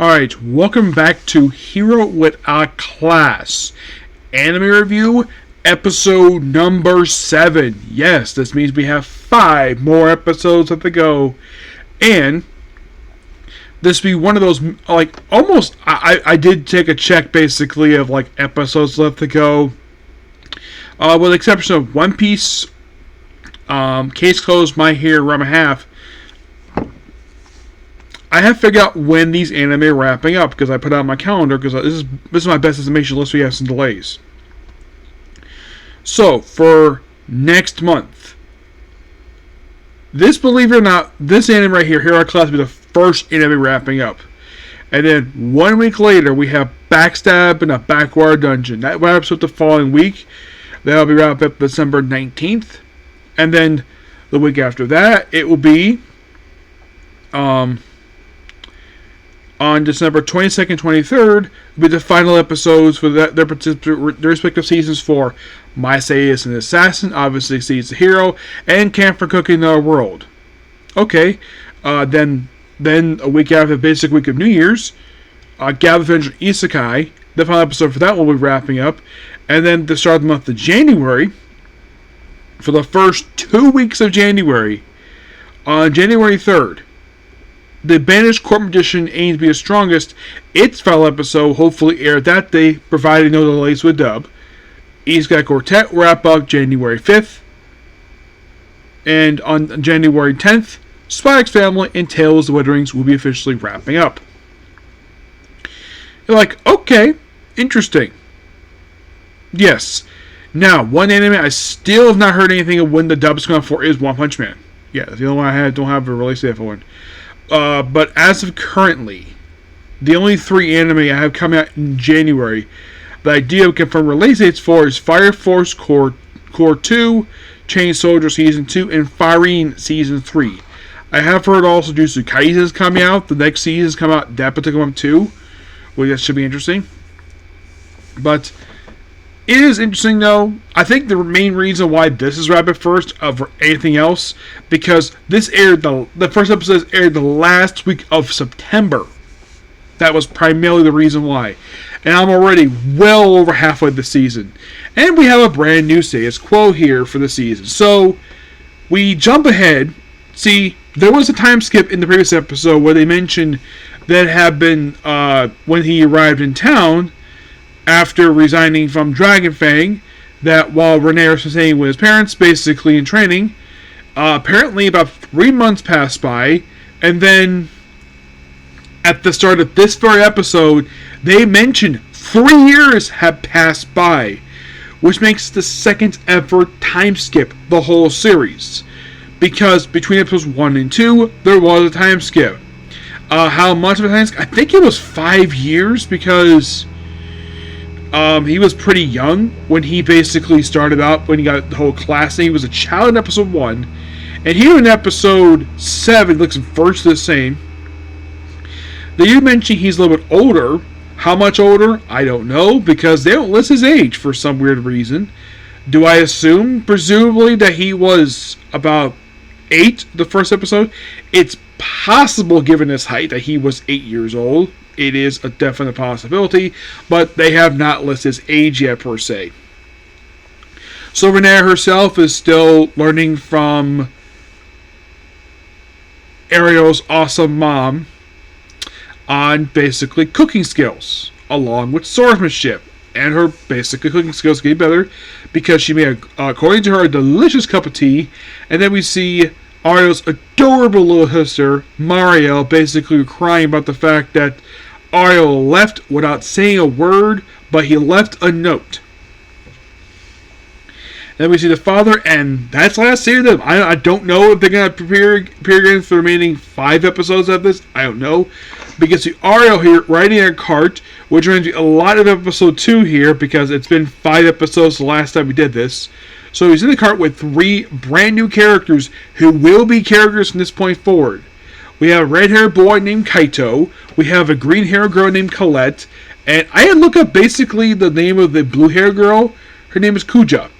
Alright, welcome back to Hero with a Class. Anime Review, episode number 7. Yes, this means we have 5 more episodes left to go. And this will be one of those, almost, I did take a check, basically, of, episodes left to go. With the exception of One Piece, Case Closed, My Hero, Ranma Half. I have figured out when these anime are wrapping up because I put it on my calendar because this is my best estimation unless we have some delays. So for next month, believe it or not, this anime right here, Hero Class, will be the first anime wrapping up, and then 1 week later we have Backstab and a Backwater Dungeon. That wraps up the following week. That'll be wrapped up December 19th, and then the week after that it will be on December 22nd, 23rd, will be the final episodes for their respective seasons for My Say is an Assassin, obviously Sees the Hero, and Camp for Cooking the World. Okay, then a week after the basic week of New Year's, Gather Adventure Isekai, the final episode for that will be wrapping up, and then the start of the month of January, for the first 2 weeks of January, on January 3rd, the Banished Court Magician Aims to Be the Strongest, its final episode hopefully aired that day, provided no delays with dub. Isekai Quartet wrap up January 5th. And on January 10th, Spy X Family and Tales of the Witherings will be officially wrapping up. You're like, okay, interesting. Yes. Now, one anime I still have not heard anything of when the dub is coming for is One Punch Man. Yeah, that's the only one I don't have a release date for one. But as of currently, the only 3 anime I have coming out in January that I do have confirmed release dates for is Fire Force Core 2, Chain Soldier Season 2, and Firing Season 3. I have heard also Jujutsu Kaisen is coming out. The next season is coming out that particular one too, which that should be interesting. But it is interesting though. I think the main reason why this is wrapped up first over anything else, because this aired the first episode aired the last week of September. That was primarily the reason why. And I'm already well over halfway the season. And we have a brand new status quo here for the season. So we jump ahead. See, there was a time skip in the previous episode where they mentioned that it had been when he arrived in town after resigning from Dragon Fang, that while Renee was staying with his parents, basically in training, apparently about 3 months passed by, and then at the start of this very episode, they mentioned 3 years had passed by, which makes the second ever time skip the whole series. Because between episodes 1 and 2, there was a time skip. How much of a time skip? I think it was 5 years, because he was pretty young when he basically started out, when he got the whole class thing. He was a child in episode 1. And here in episode 7, looks virtually the same. They do mention he's a little bit older. How much older? I don't know, because they don't list his age for some weird reason. Do I assume, presumably, that he was about 8 the first episode? It's possible, given his height, that he was 8 years old. It is a definite possibility, but they have not listed his age yet, per se. So Renee herself is still learning from Ariel's awesome mom on basically cooking skills, along with swordsmanship, and her basically cooking skills get better because she made, according to her, a delicious cup of tea. And then we see Ariel's adorable little sister, Mariel, basically crying about the fact that Ariel left without saying a word, but he left a note. Then we see the father, and that's the last scene of them. I don't know if they're going to appear again for the remaining 5 episodes of this. I don't know. Because the Ariel here riding a cart, which reminds me a lot of episode 2 here, because it's been 5 episodes the last time we did this. So he's in the cart with 3 brand new characters who will be characters from this point forward. We have a red-haired boy named Kaito. We have a green-haired girl named Colette. And I had to look up basically the name of the blue-haired girl. Her name is Kuja.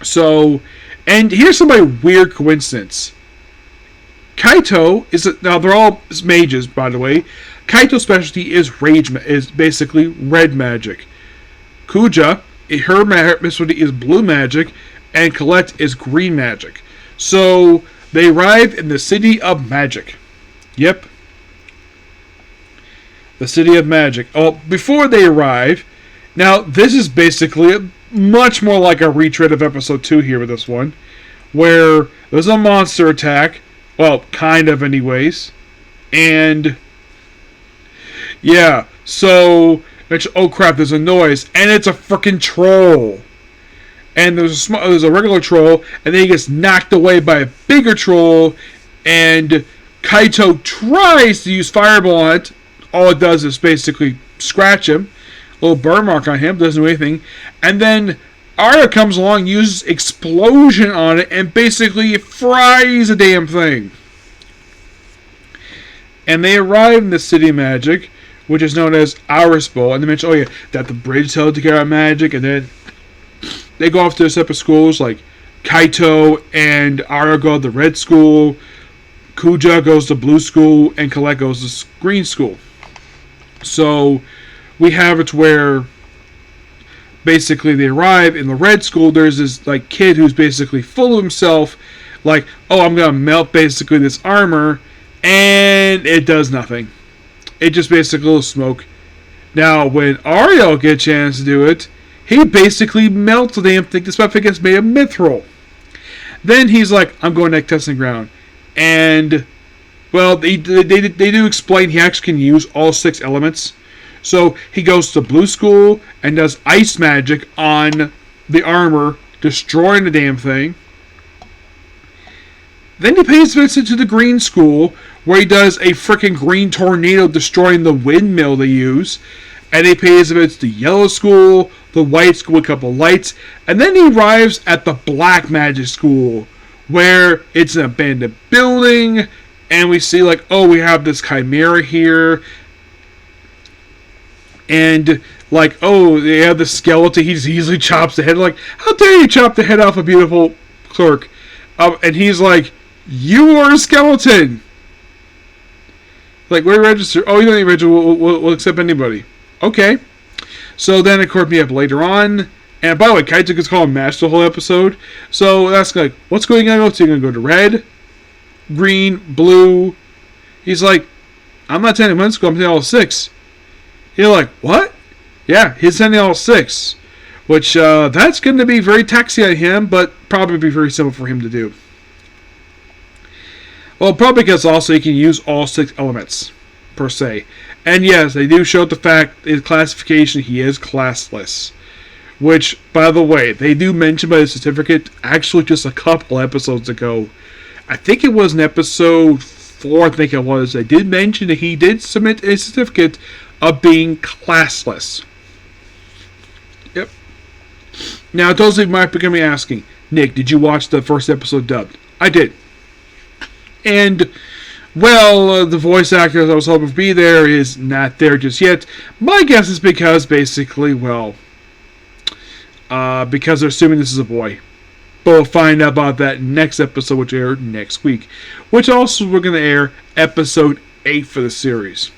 So, and here's some weird coincidence. Kaito now they're all mages, by the way. Kaito's specialty is is basically red magic. Kuja, her specialty is blue magic, and Colette is green magic. So they arrive in the City of Magic. Yep. The City of Magic. Oh, before they arrive, now this is basically much more like a retread of episode 2 here with this one, where there's a monster attack. Well, kind of anyways. And yeah, so oh crap, there's a noise, and it's a freaking troll. And there's a regular troll, and then he gets knocked away by a bigger troll, and Kaito tries to use Fireball on it. All it does is basically scratch him. A little burn mark on him, doesn't do anything. And then Arya comes along, uses Explosion on it, and basically fries the damn thing. And they arrive in the City of Magic, which is known as Arsbell. And they mention, that the bridge held together at Magic, and then they go off to separate schools, like Kaito and Arya go to the red school, Kuja goes to blue school, and Colette goes to green school. So we have it where basically they arrive in the red school. There's this like kid who's basically full of himself, like, oh, I'm gonna melt basically this armor, and it does nothing. It just basically will smoke. Now when Arya gets a chance to do it, he basically melts the damn thing. This weapon gets made of mithril. Then he's like, I'm going to testing ground. And, well, they do explain he actually can use all 6 elements. So he goes to blue school and does ice magic on the armor, destroying the damn thing. Then he pays a visit to the green school, where he does a freaking green tornado, destroying the windmill they use. And he pays a visit to yellow school, the white school with a couple lights, and then he arrives at the black magic school, where it's an abandoned building, and we see like, oh, we have this chimera here, and like, oh, they have the skeleton, he just easily chops the head, like, how dare you chop the head off a beautiful clerk? And he's like, you are a skeleton! Like, we're registered. Oh, you don't need to register, we'll accept anybody. Okay. So then, of course, we have later on, and by the way, Kaito gets called match the whole episode. So that's like, what's going on? So you're going to go to red, green, blue. He's like, I'm not sending one school, I'm sending all 6. You're like, what? Yeah, he's sending all 6. Which, that's going to be very taxing on him, but probably be very simple for him to do. Well, probably because also he can use all 6 elements, per se. And yes, they do show the fact, his classification, he is classless. Which, by the way, they do mention by the certificate, actually just a couple episodes ago. I think it was in episode 4, they did mention that he did submit a certificate of being classless. Yep. Now, those of you might be going to be asking, Nick, did you watch the first episode dubbed? I did. And, well, the voice actor that I was hoping to be there is not there just yet. My guess is because, basically, well, because they're assuming this is a boy. But we'll find out about that next episode, which aired next week. Which also, we're going to air episode 8 for the series.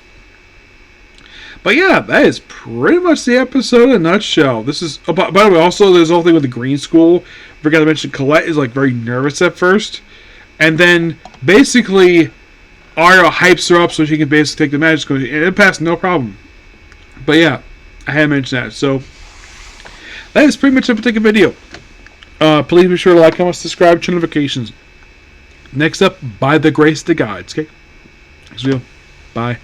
But yeah, that is pretty much the episode in a nutshell. This is, oh, by the way, also, there's the whole thing with the green school. Forgot to mention, Colette is, like, very nervous at first. And then, basically, Arya hypes her up so she can basically take the magic school. And it passed no problem. But yeah, I had to mention that. So, that is pretty much the particular video. Please be sure to like, comment, subscribe, turn notifications. Next up, by the grace of the gods. Okay? Next video. Bye.